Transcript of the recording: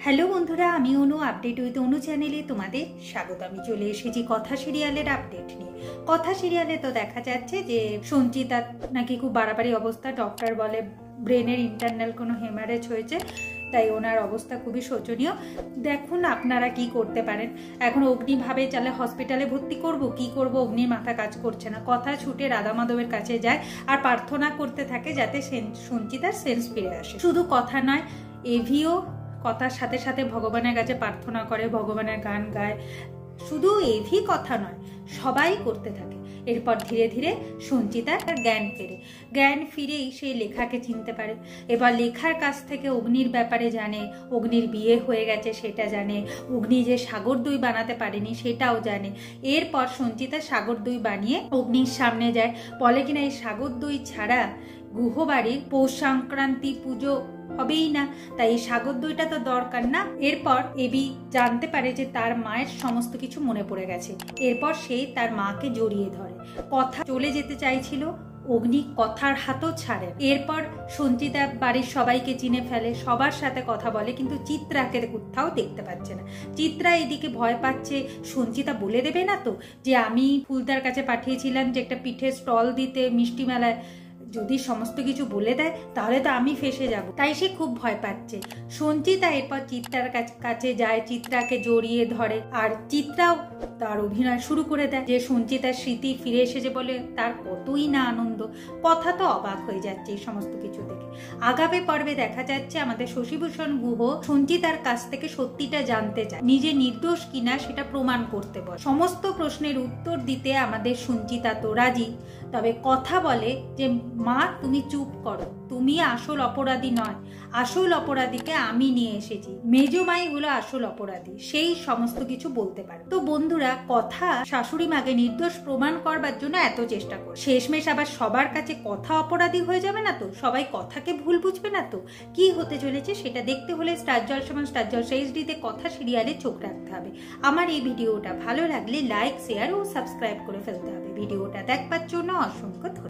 Hello বন্ধুরা, আমি অনু। Update with অনু চ্যানেলে তোমাদের স্বাগত। আমি চলে এসেছি কথা সিরিয়ালের আপডেট নিয়ে। কথা সিরিয়ালে তো দেখা যাচ্ছে যে সঞ্চিতার নাকি খুব বাড়াবাড়ি অবস্থা। ডক্টর বলে ব্রেনের ইন্টারনাল কোনো হেমারেজ হয়েছে, তাই ওনার অবস্থা খুবই শোচনীয়। দেখুন আপনারা কি করতে পারেন। এখন অগ্নি ভাবে চালে হসপিটালে ভর্তি করব, কি করব, অগ্নির মাথা কাজ করছে না। কথা ছুটে রাধা মাধবের কাছে যায় আর প্রার্থনা করতে থাকে যাতে সঞ্চিতার সেন্স ফিরে আসে। শুধু কথা নয়, এভিও কথার সাথে সাথে ভগবানের কাছে প্রার্থনা করে, ভগবানের গান গায়। শুধু এভি কথা নয়, সবাই করতে থাকে। এরপর ধীরে ধীরে সঞ্চিতার জ্ঞান ফিরেই সে লেখাকে চিনতে পারে। এবার লেখার কাছ থেকে অগ্নির ব্যাপারে জানে, অগ্নির বিয়ে হয়ে গেছে সেটা জানে, অগ্নি যে সাগর দই বানাতে পারেনি সেটাও জানে। এরপর সঞ্চিতা সাগর দই বানিয়ে অগ্নির সামনে যায়, বলে কিনা এই সাগর দই ছাড়া গুহবাড়ির পৌষ সংক্রান্তি পুজো হবেই না, তাই এই সাগর দইটা তো দরকার না। এরপর এবি জানতে পারে যে তার মায়ের সমস্ত কিছু মনে পড়ে গেছে। এরপর সে তার মাকে জড়িয়ে ধরে। কথা চলে যেতে চাইছিল, অগ্নি কথার হাতও ছাড়ে। এরপর সঞ্চিতা বাড়ির সবাইকে চিনে ফেলে, সবার সাথে কথা বলে, কিন্তু চিত্রাকে কোথাও দেখতে পাচ্ছে না। চিত্রা এদিকে ভয় পাচ্ছে, সঞ্চিতা বলে দেবে না তো যে আমি ফুলদার কাছে পাঠিয়েছিলাম যে একটা পিঠের স্টল দিতে মিষ্টি মেলায়। যদি সমস্ত কিছু বলে দেয় তাহলে তো আমি ফেসে যাব, তাই সে খুব ভয় পাচ্ছে। সঞ্চিতা এরপর চিত্রার কাছে যায়, চিত্রাকে জড়িয়ে ধরে, আর চিত্রাও তার অভিনয় শুরু করে দেয় যে সঞ্চিতার স্মৃতি ফিরে এসেছে বলে তার কতই না আনন্দ। কথা তো অবাক হয়ে যাচ্ছে এই সমস্ত কিছু দেখে। আগামী পর্বে দেখা যাচ্ছে আমাদের শশীভূষণ গুহ সঞ্চিতার কাছ থেকে সত্যিটা জানতে চায়, নিজে নির্দোষ কিনা সেটা প্রমাণ করতে বলে। সমস্ত প্রশ্নের উত্তর দিতে আমাদের সঞ্চিতা তো রাজি, তবে কথা বলে যে মা তুমি চুপ করো, তুমি আসল অপরাধী নয়, আসল অপরাধীকে আমি নিয়ে এসেছি, মেজমাই হলো আসল অপরাধী, সেই সমস্ত কিছু বলতে পারে। তো বন্ধুরা, কথা শাশুড়ি মাকে নির্দোষ প্রমাণ করবার জন্য এত চেষ্টা করে, শেষমেশ আবার সবার কাছে কথা অপরাধী হয়ে যাবে না তো, সবাই কথাকে ভুল বুঝবে না তো। কি হতে চলেছে সেটা দেখতে হলে স্টার জলসা স্টার জলসা এইচডিতে কথা সিরিয়ালে চোখ রাখতে হবে। আমার এই ভিডিওটা ভালো লাগলে লাইক, শেয়ার ও সাবস্ক্রাইব করে ফেলতে হবে। ভিডিওটা দেখবার জন্য অসংখ্য ধন্যবাদ।